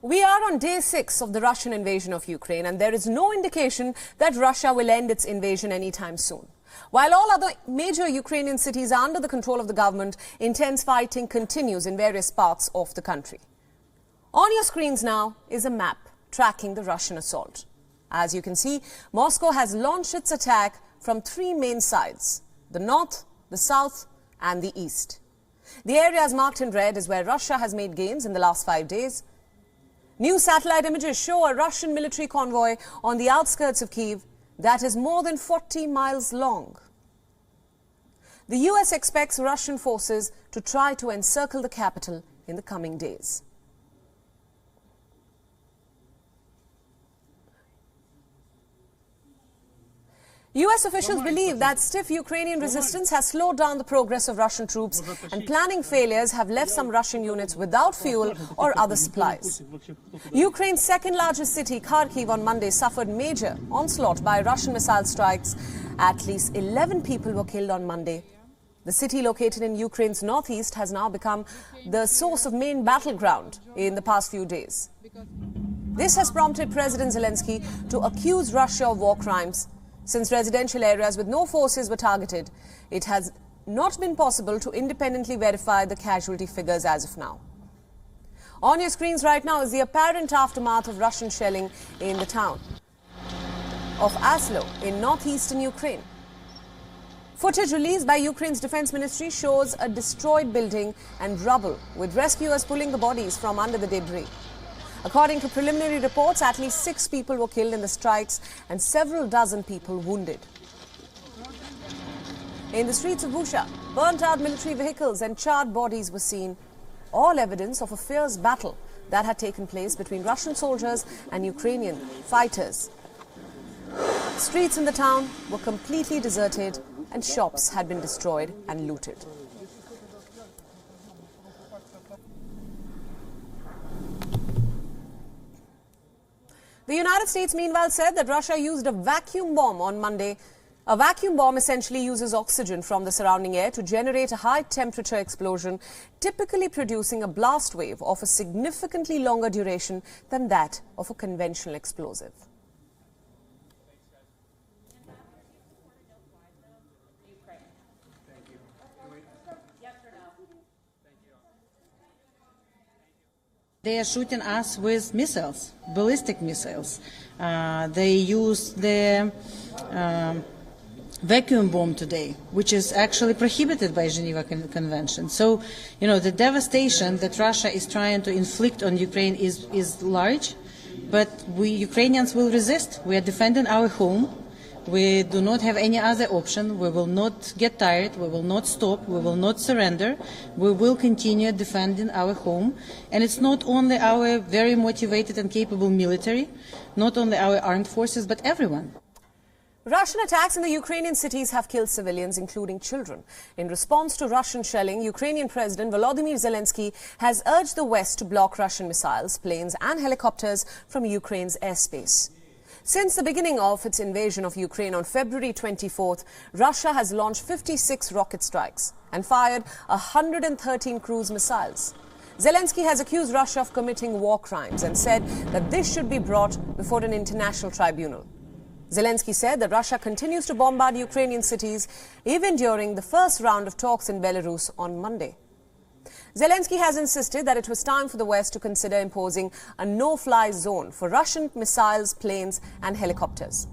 We are on day 6 of the Russian invasion of Ukraine, and there is no indication that Russia will end its invasion anytime soon. While all other major Ukrainian cities are under the control of the government, intense fighting continues in various parts of the country. On your screens now is a map tracking the Russian assault. As you can see, Moscow has launched its attack from 3 main sides: the north, the south and the east. The areas marked in red is where Russia has made gains in the last 5 days. New satellite images show a Russian military convoy on the outskirts of Kyiv that is more than 40 miles long. The US expects Russian forces to try to encircle the capital in the coming days. US officials believe that stiff Ukrainian resistance has slowed down the progress of Russian troops, and planning failures have left some Russian units without fuel or other supplies. Ukraine's second largest city, Kharkiv, on Monday suffered major onslaught by Russian missile strikes. At least 11 people were killed on Monday. The city, located in Ukraine's northeast, has now become the source of main battleground in the past few days. This has prompted President Zelensky to accuse Russia of war crimes. Since residential areas with no forces were targeted, it has not been possible to independently verify the casualty figures as of now. On your screens right now is the apparent aftermath of Russian shelling in the town of Aslo in northeastern Ukraine. Footage released by Ukraine's defense ministry shows a destroyed building and rubble, with rescuers pulling the bodies from under the debris. According to preliminary reports, at least 6 people were killed in the strikes and several dozen people wounded. In the streets of Busha, burnt-out military vehicles and charred bodies were seen, all evidence of a fierce battle that had taken place between Russian soldiers and Ukrainian fighters. Streets in the town were completely deserted and shops had been destroyed and looted. The United States, meanwhile, said that Russia used a vacuum bomb on Monday. A vacuum bomb essentially uses oxygen from the surrounding air to generate a high-temperature explosion, typically producing a blast wave of a significantly longer duration than that of a conventional explosive. They are shooting us with missiles, ballistic missiles. They use the vacuum bomb today, which is actually prohibited by Geneva Convention. So, the devastation that Russia is trying to inflict on Ukraine is large, but we Ukrainians will resist. We are defending our home. We do not have any other option. We will not get tired. We will not stop. We will not surrender. We will continue defending our home. And it's not only our very motivated and capable military, not only our armed forces, but everyone. Russian attacks in the Ukrainian cities have killed civilians, including children. In response to Russian shelling, Ukrainian President Volodymyr Zelensky has urged the West to block Russian missiles, planes and helicopters from Ukraine's airspace. Since the beginning of its invasion of Ukraine on February 24th, Russia has launched 56 rocket strikes and fired 113 cruise missiles. Zelensky has accused Russia of committing war crimes and said that this should be brought before an international tribunal. Zelensky said that Russia continues to bombard Ukrainian cities even during the first round of talks in Belarus on Monday. Zelensky has insisted that it was time for the West to consider imposing a no-fly zone for Russian missiles, planes and helicopters.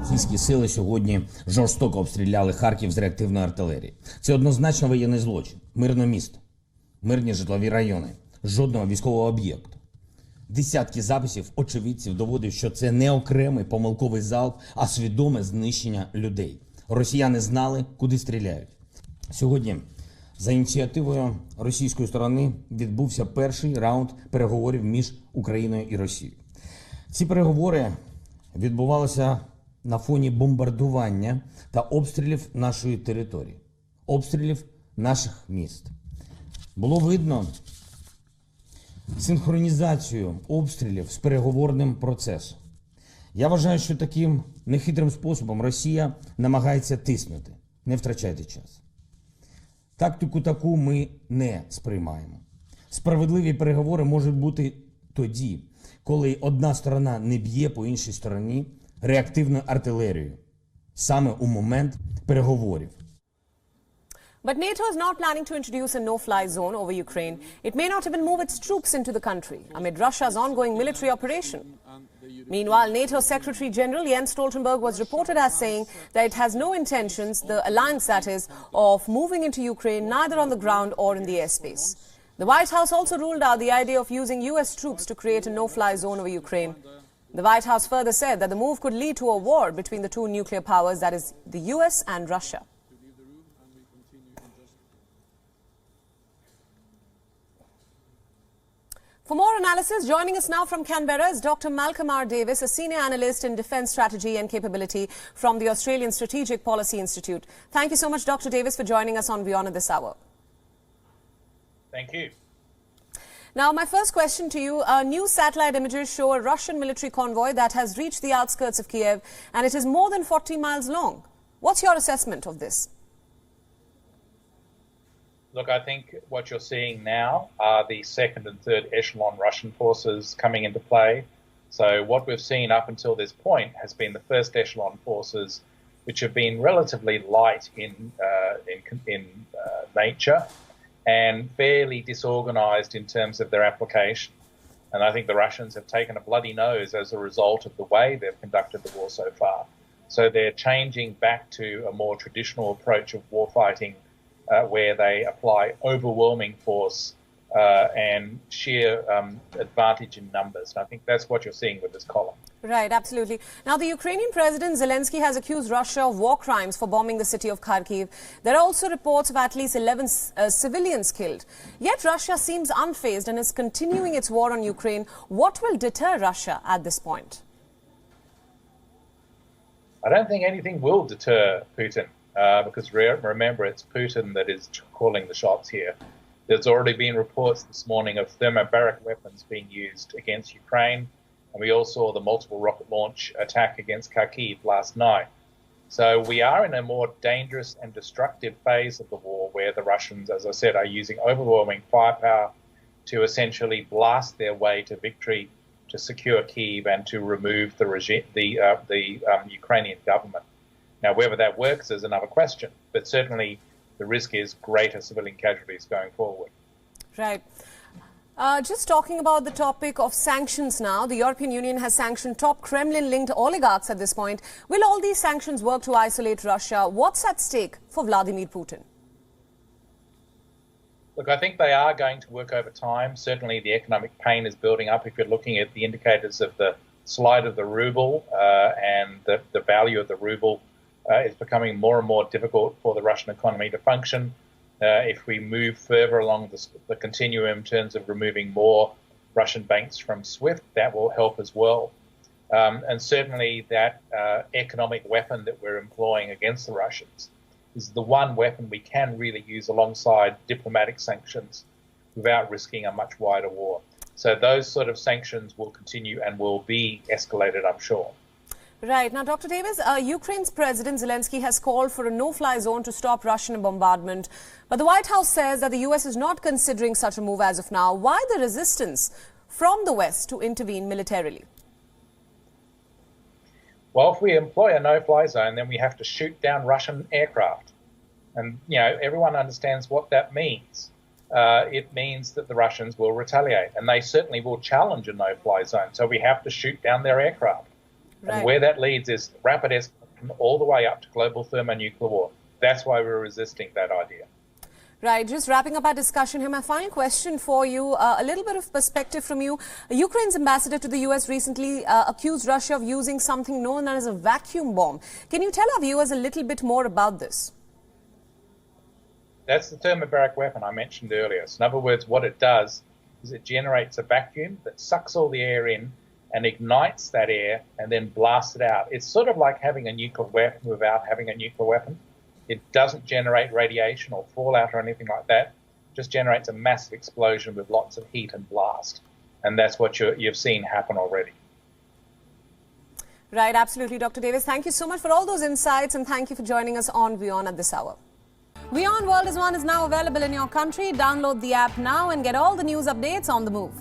Російські сили сьогодні жорстоко обстріляли Харків з реактивної артилерії. Це однозначно воєнний злочин. Мирне місто, мирні житлові райони, жодного військового об'єкту. Десятки записів очевидців доводять, що це не окремий помилковий залп, а свідоме знищення людей. Росіяни знали, куди стріляють. Сьогодні за ініціативою російської сторони відбувся перший раунд переговорів між Україною і Росією. Ці переговори відбувалися на фоні бомбардування та обстрілів нашої території, обстрілів наших міст. Було видно синхронізацію обстрілів з переговорним процесом. Я вважаю, що таким нехитрим способом Росія намагається тиснути. Не втрачайте час. Тактику таку ми не сприймаємо. Справедливі переговори можуть бути тоді, коли одна сторона не б'є по іншій стороні реактивною артилерією, саме у момент переговорів. But NATO is not planning to introduce a no-fly zone over Ukraine. It may not even move its troops into the country amid Russia's ongoing military operation. Meanwhile, NATO Secretary General Jens Stoltenberg was reported as saying that it has no intentions, the alliance that is, of moving into Ukraine neither on the ground or in the airspace. The White House also ruled out the idea of using US troops to create a no-fly zone over Ukraine. The White House further said that the move could lead to a war between the two nuclear powers, that is, the US and Russia. For more analysis, joining us now from Canberra is Dr. Malcolm R. Davis, a senior analyst in defence strategy and capability from the Australian Strategic Policy Institute. Thank you so much, Dr. Davis, for joining us on WION at this hour. Thank you. Now, my first question to you, new satellite images show a Russian military convoy that has reached the outskirts of Kiev, and it is more than 40 miles long. What's your assessment of this? Look, I think what you're seeing now are the second and third echelon Russian forces coming into play. So what we've seen up until this point has been the first echelon forces, which have been relatively light in nature and fairly disorganized in terms of their application. And I think the Russians have taken a bloody nose as a result of the way they've conducted the war so far. So they're changing back to a more traditional approach of warfighting, where they apply overwhelming force and sheer advantage in numbers. And I think that's what you're seeing with this column. Right, absolutely. Now, the Ukrainian President Zelensky has accused Russia of war crimes for bombing the city of Kharkiv. There are also reports of at least 11 civilians killed. Yet Russia seems unfazed and is continuing its war on Ukraine. What will deter Russia at this point? I don't think anything will deter Putin. Because remember, it's Putin that is calling the shots here. There's already been reports this morning of thermobaric weapons being used against Ukraine, and we all saw the multiple rocket launch attack against Kharkiv last night. So we are in a more dangerous and destructive phase of the war where the Russians, as I said, are using overwhelming firepower to essentially blast their way to victory, to secure Kyiv and to remove the Ukrainian government. Now, whether that works is another question, but certainly the risk is greater civilian casualties going forward. Right. Just talking about the topic of sanctions now, the European Union has sanctioned top Kremlin-linked oligarchs at this point. Will all these sanctions work to isolate Russia? What's at stake for Vladimir Putin? Look, I think they are going to work over time. Certainly the economic pain is building up if you're looking at the indicators of the slide of the ruble and the value of the ruble. It's becoming more and more difficult for the Russian economy to function. If we move further along the continuum in terms of removing more Russian banks from SWIFT, that will help as well. And certainly that economic weapon that we're employing against the Russians is the one weapon we can really use alongside diplomatic sanctions without risking a much wider war. So those sort of sanctions will continue and will be escalated, I'm sure. Right. Now, Dr. Davis, Ukraine's President Zelensky has called for a no-fly zone to stop Russian bombardment. But the White House says that the U.S. is not considering such a move as of now. Why the resistance from the West to intervene militarily? Well, if we employ a no-fly zone, then we have to shoot down Russian aircraft. And, you know, everyone understands what that means. It means that the Russians will retaliate. And they certainly will challenge a no-fly zone. So we have to shoot down their aircraft. Right. And where that leads is rapid escalation all the way up to global thermonuclear war. That's why we're resisting that idea. Right. Just wrapping up our discussion here, my final question for you, a little bit of perspective from you. Ukraine's ambassador to the U.S. recently accused Russia of using something known as a vacuum bomb. Can you tell our viewers a little bit more about this? That's the thermobaric weapon I mentioned earlier. So in other words, what it does is it generates a vacuum that sucks all the air in and ignites that air and then blasts it out. It's sort of like having a nuclear weapon without having a nuclear weapon. It doesn't generate radiation or fallout or anything like that. It just generates a massive explosion with lots of heat and blast. And that's what you've seen happen already. Right, absolutely, Dr. Davis. Thank you so much for all those insights and thank you for joining us on WION at this hour. WION World is now available in your country. Download the app now and get all the news updates on the move.